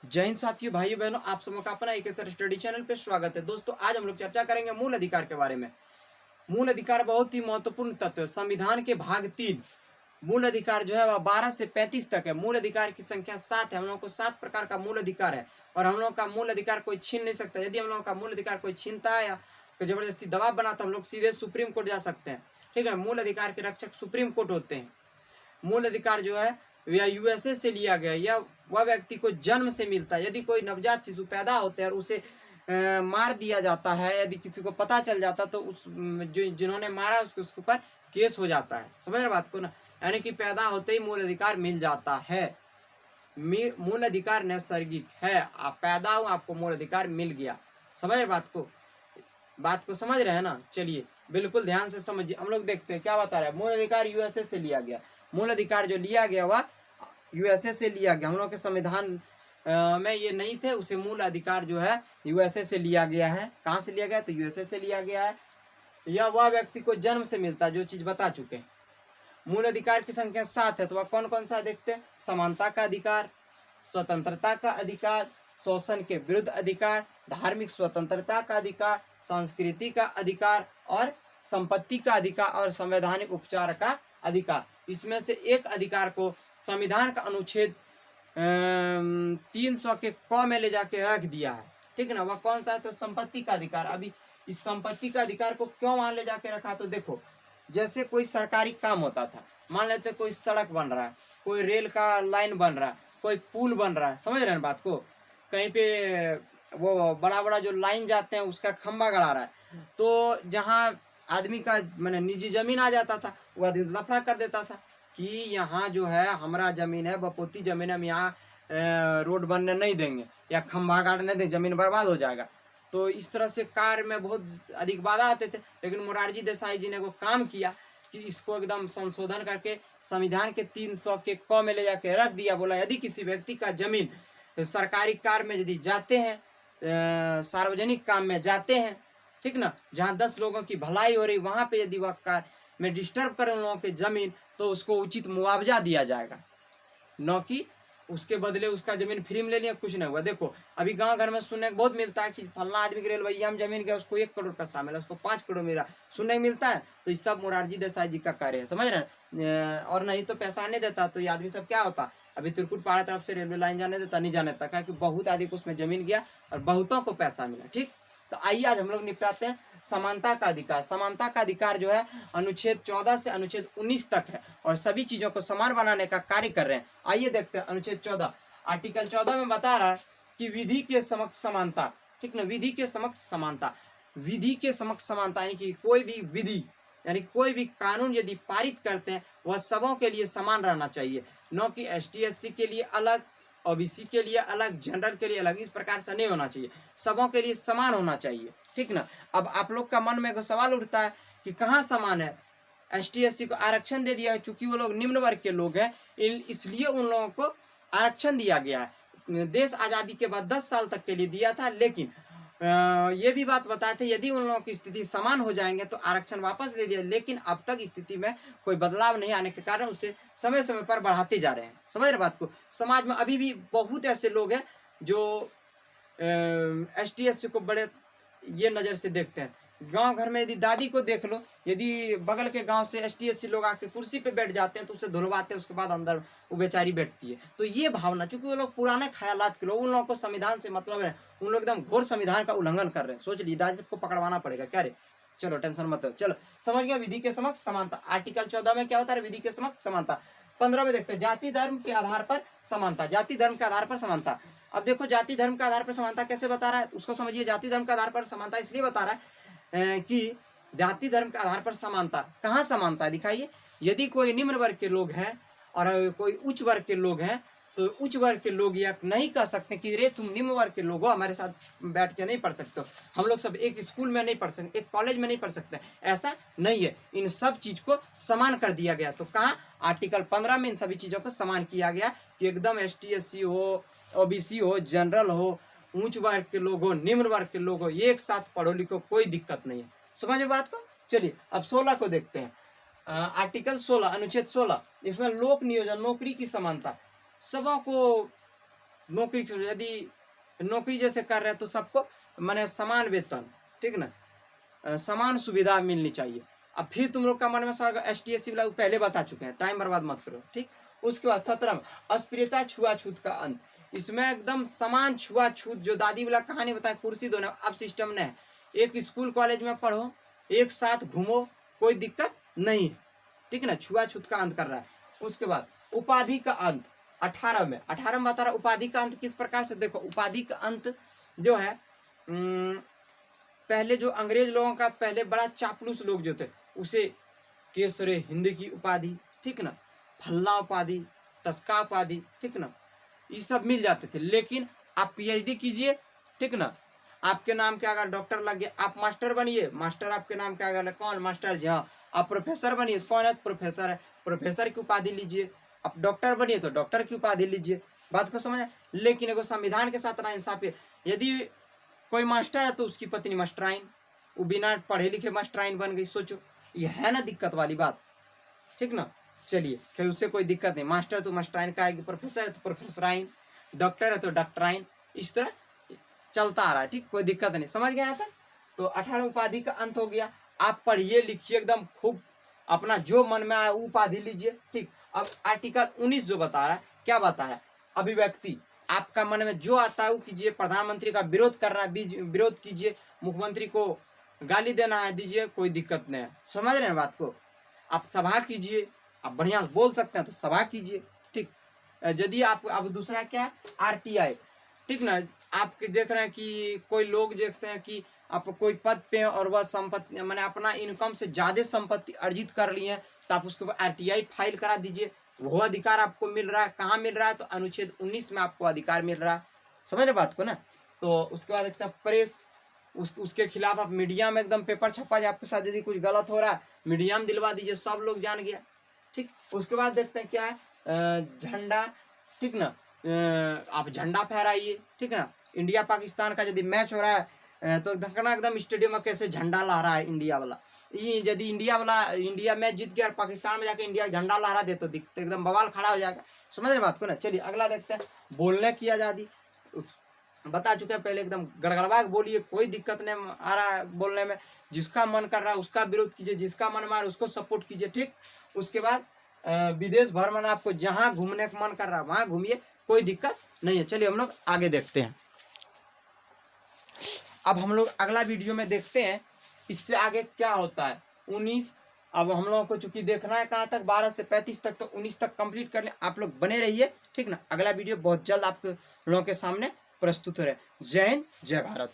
जय हिंद साथियों, भाइयों बहनों, आप सबों का अपना एक स्टडी चैनल पे स्वागत है। दोस्तों, आज हम लोग चर्चा करेंगे मूल अधिकार के बारे में। मूल अधिकार बहुत ही महत्वपूर्ण तत्व है। संविधान के भाग 3 मूल अधिकार जो है वह 12 से 35 तक है। मूल अधिकार की संख्या 7 है। हम लोग को 7 प्रकार का मूल अधिकार है और हम लोग का मूल अधिकार कोई छीन नहीं सकता। यदि हम लोग का मूल अधिकार कोई छीनता है या जबरदस्ती दबाव बनाता है, हम लोग सीधे सुप्रीम कोर्ट जा सकते हैं। ठीक है, मूल अधिकार के रक्षक सुप्रीम कोर्ट होते हैं। मूल अधिकार जो है यह यूएसए से लिया गया। यह वह व्यक्ति को जन्म से मिलता है। यदि कोई नवजात शिशु पैदा होते हैं और उसे मार दिया जाता है, यदि किसी को पता चल जाता तो उस जिन्होंने मारा उसके ऊपर केस हो जाता है। समझ रहे बात को ना? यानी कि पैदा होते ही मूल अधिकार मिल जाता है। मूल अधिकार नैसर्गिक है। आप पैदा हो, आपको मूल अधिकार मिल गया। समझ रहे बात को समझ रहे हैं ना? चलिए बिल्कुल ध्यान से समझिए। हम लोग देखते हैं क्या बता रहा है। मूल अधिकार यूएसए से लिया गया। मूल अधिकार जो लिया गया वह यूएसए से लिया गया। हम लोग के संविधान में ये नहीं थे, उसे मूल अधिकार जो है यूएसए से लिया गया है। कहाँ से लिया गया? तो यूएसए से लिया गया है। यह वह व्यक्ति को जन्म से मिलता है, जो चीज बता चुके हैं। मूल अधिकार की संख्या 7 है। तो वह कौन कौन सा देखते हैं? समानता का अधिकार, स्वतंत्रता का अधिकार, शोषण के विरुद्ध अधिकार, धार्मिक स्वतंत्रता का अधिकार, संस्कृति का अधिकार और संपत्ति का अधिकार और संवैधानिक उपचार का अधिकार। इसमें से एक अधिकार को संविधान का अनुच्छेद 300 के क में ले जाके रख दिया है। ठीक है ना? वह कौन सा है? तो संपत्ति का अधिकार। अभी इस संपत्ति का अधिकार को क्यों वहां ले जाके रखा? तो देखो, जैसे कोई सरकारी काम होता था, मान लेते कोई सड़क बन रहा है, कोई रेल का लाइन बन रहा है, कोई पुल बन रहा है। समझ रहे हैं बात को? कहीं पे वो बड़ा बड़ा जो लाइन जाते हैं उसका खंबा गड़ा रहा है, तो जहाँ आदमी का मैंने निजी जमीन आ जाता था, वो आदमी लफड़ा कर देता था कि यहाँ जो है हमारा जमीन है, बपोती जमीन, हम यहाँ रोड बनने नहीं देंगे या खंभा गाड़ने देंगे, जमीन बर्बाद हो जाएगा। तो इस तरह से कार्य में बहुत अधिक बाधा आते थे। लेकिन मोरारजी देसाई जी ने वो काम किया कि इसको एकदम संशोधन करके संविधान के 300 के क में ले जाके रख दिया। बोला यदि किसी व्यक्ति का जमीन सरकारी कार्य में यदि जाते हैं, सार्वजनिक काम में जाते हैं, ठीक ना, जहाँ 10 लोगों की भलाई हो रही, वहां पे यदि वह कार्य में डिस्टर्ब करे उन लोगों की जमीन, तो उसको उचित मुआवजा दिया जाएगा, न कि उसके बदले उसका जमीन फ्री में ले लिया, कुछ नहीं हुआ। देखो अभी गांव घर में सुनने को बहुत मिलता है कि फलना आदमी के रेलवैया में जमीन गया, उसको 1 करोड़ पैसा मिला, उसको 5 करोड़ मिला, सुनने को मिलता है। तो ये सब मोरारजी देसाई जी का कार्य है। समझ रहे हैं? और नहीं तो पैसा नहीं देता तो ये आदमी सब क्या होता? अभी त्रिकुट पहाड़ तरफ से रेलवे लाइन जाने देता, नहीं जाने देता, क्योंकि बहुत आदमी को उसमें जमीन गया और बहुतों को पैसा मिला। ठीक, तो आइए आज हम लोग निपटाते हैं समानता का अधिकार। समानता का अधिकार जो है अनुच्छेद 14 से अनुच्छेद 19 तक है और सभी चीजों को समान बनाने का कार्य कर रहे हैं। आइए देखते हैं अनुच्छेद 14। आर्टिकल 14 में बता रहा है कि विधि के समक्ष समानता। ठीक ना? विधि के समक्ष समानता। विधि के समक्ष समानता यानी कि कोई भी विधि यानी कि कोई भी कानून यदि पारित करते हैं वह सबों के लिए समान रहना चाहिए, न कि एसटी एससी के लिए अलग, ओबीसी के लिए अलग, जनरल के लिए अलग। इस प्रकार से नहीं होना चाहिए, सबों के लिए समान होना चाहिए। ठीक ना? अब आप लोग का मन में एक सवाल उठता है कि कहाँ समान है? एसटी एससी को आरक्षण दे दिया है, चूंकि वो लोग निम्न वर्ग के लोग हैं, इसलिए उन लोगों को आरक्षण दिया गया है। देश आजादी के बाद 10 साल तक के लिए दिया था, लेकिन ये भी बात बताए थे यदि उन लोगों की स्थिति समान हो जाएंगे तो आरक्षण वापस ले लिया। लेकिन अब तक स्थिति में कोई बदलाव नहीं आने के कारण उसे समय समय पर बढ़ाते जा रहे हैं। समझ रहे बात को? समाज में अभी भी बहुत ऐसे लोग हैं जो एसटी एससी को बड़े ये नज़र से देखते हैं। गांव घर में यदि दादी को देख लो, यदि बगल के गांव से एसटी एससी लोग आके कुर्सी पे बैठ जाते हैं तो उसे धुलवाते हैं, उसके बाद अंदर वो बेचारी बैठती है। तो ये भावना, चूंकि वो लोग पुराने ख्यालात के लोग, उन लोगों को संविधान से मतलब है, उन लोग एकदम घोर संविधान का उल्लंघन कर रहे हैं। सोच लीजिए, दादी सबको पकड़वाना पड़ेगा क्या रे? चलो टेंशन मत लो, चलो समझ गया। विधि के समक्ष समानता। आर्टिकल 14 में क्या होता है? विधि के समक्ष समानता। 15 में देखते हैं जाति धर्म के आधार पर समानता। जाति धर्म के आधार पर समानता। अब देखो जाति धर्म के आधार पर समानता कैसे बता रहा है, उसको समझिए। जाति धर्म के आधार पर समानता इसलिए बता रहा है कि जाति धर्म के आधार पर समानता। कहाँ समानता है दिखाइए। यदि कोई निम्न वर्ग के लोग हैं और कोई उच्च वर्ग के लोग हैं, तो उच्च वर्ग के लोग यह नहीं कह सकते कि रे तुम निम्न वर्ग के लोग हो, हमारे साथ बैठ के नहीं पढ़ सकते हो, हम लोग सब एक स्कूल में नहीं पढ़ सकते, एक कॉलेज में नहीं पढ़ सकते। ऐसा नहीं है। इन सब चीज को समान कर दिया गया। तो कहाँ? आर्टिकल 15 में इन सभी चीजों को समान किया गया कि एकदम एसटी एससी हो, ओबीसी हो, जनरल हो, उच्च वर्ग के लोग हो, निम्न वर्ग के लोग हो, एक साथ पढ़ो लिखो, कोई दिक्कत नहीं है। समझ में बात को? चलिए अब 16 को देखते हैं। आर्टिकल 16 अनुच्छेद 16, इसमें लोक नियोजन, नौकरी की समानता। सबों को नौकरी, यदि नौकरी जैसे कर रहे हैं तो सबको माने समान वेतन, ठीक ना, समान सुविधा मिलनी चाहिए। अब फिर तुम लोग का मन में सवाल, ST SC वाला पहले बता चुके हैं, टाइम बर्बाद मत करो, ठीक। उसके बाद 17 अस्पृश्यता छुआछूत का अंत। इसमें एकदम समान छुआछूत, जो दादी वाला कहानी बताए, कुर्सी दोनों, अब सिस्टम नहीं है। एक स्कूल कॉलेज में पढ़ो, एक साथ घूमो, कोई दिक्कत नहीं है, ठीक ना। छुआछूत का अंत कर रहा है। उसके बाद उपाधि का अंत 18 में बता रहा उपाधि का अंत किस प्रकार से। देखो उपाधि का अंत जो है, पहले जो अंग्रेज लोगों का पहले बड़ा चापलूस लोग जो थे, उसे केसरे हिंद की उपाधि, ठीक ना, फल्ला उपाधि, तस्का उपाधि, ठीक ना, ये सब मिल जाते थे। लेकिन आप PhD कीजिए, ठीक ना, आपके नाम के अगर डॉक्टर लग गया, आप मास्टर बनिए, मास्टर आपके नाम के अगर कौन मास्टर जी, हाँ। आप प्रोफेसर बनिए, कौन है, प्रोफेसर है, प्रोफेसर की उपाधि लीजिए। आप डॉक्टर बनिए तो डॉक्टर की उपाधि लीजिए। बात को समझ। लेकिन एगो संविधान के साथ नाइंसाफी, यदि कोई मास्टर है तो उसकी पत्नी मास्टराइन, वो बिना पढ़े लिखे मास्टराइन बन गई। सोचो, ये है ना दिक्कत वाली बात, ठीक ना। चलिए, फिर उससे कोई दिक्कत नहीं, मास्टर तो मास्टराइन का आएगी, प्रोफेसर है तो प्रोफेसराइन, डॉक्टर है तो डॉक्टराइन, इस तरह चलता आ रहा है, ठीक, कोई दिक्कत नहीं। समझ गया था। तो 18 उपाधि का अंत हो गया। आप पढ़िए लिखिए एकदम खूब, अपना जो मन में आए उपाधि लीजिए, ठीक। अब आर्टिकल 19 जो बता रहा है, क्या बता रहा है, अभिव्यक्ति, आपका मन में जो आता है वो कीजिए। प्रधानमंत्री का विरोध करना है, विरोध कीजिए। मुख्यमंत्री को गाली देना है, दीजिए, कोई दिक्कत नहीं है। समझ रहे हैं बात को। आप सभा कीजिए, आप बढ़िया बोल सकते हैं तो सभा कीजिए, ठीक। यदि आप, अब दूसरा क्या है, RTI, ठीक ना। आप देख रहे हैं कि कोई लोग जैसे हैं कि आप कोई पद पे और वह संपत्ति मैंने अपना इनकम से ज्यादा संपत्ति अर्जित कर ली है, तो आप उसके बाद RTI फाइल करा दीजिए। वो अधिकार आपको मिल रहा है, कहाँ मिल रहा है, तो अनुच्छेद 19 में आपको अधिकार मिल रहा है। समझ रहे बात को ना। तो उसके बाद एक प्रेस, उसके खिलाफ आप मीडिया में एकदम पेपर छपा जाए, आपके साथ यदि कुछ गलत हो रहा है मीडिया में दिलवा दीजिए, सब लोग जान गया, ठीक। उसके बाद देखते हैं क्या है, झंडा, ठीक ना, आप झंडा फहराइए, ठीक ना। इंडिया पाकिस्तान का यदि मैच हो रहा है तो देखना एकदम स्टेडियम में कैसे झंडा लहरा है इंडिया वाला। ये यदि इंडिया मैच जीत गया और पाकिस्तान में जाके इंडिया झंडा लहरा दे तो दिखते एकदम बवाल खड़ा हो जाएगा। समझ रहे बात को ना। चलिए अगला देखते हैं, बोलने की आज़ादी। बता चुके हैं पहले, एकदम गड़गड़वा के बोलिए, कोई दिक्कत नहीं आ रहा है बोलने में। जिसका मन कर रहा है उसका विरोध कीजिए, जिसका मन में आ रहा है उसको सपोर्ट कीजिए, ठीक। उसके बाद विदेश भ्रमण, आपको जहाँ घूमने का मन कर रहा है वहाँ घूमिए, कोई दिक्कत नहीं है। चलिए हम लोग आगे देखते हैं। अब हम लोग अगला वीडियो में देखते हैं इससे आगे क्या होता है। 19, अब हम लोगों को चूंकि देखना है कहाँ तक, 12 से 35 तक, तो 19 तक कंप्लीट कर लें। आप लोग बने रहिए, ठीक ना। अगला वीडियो बहुत जल्द आपके लोगों के सामने प्रस्तुत हो रहा है। जय हिंद, जय भारत।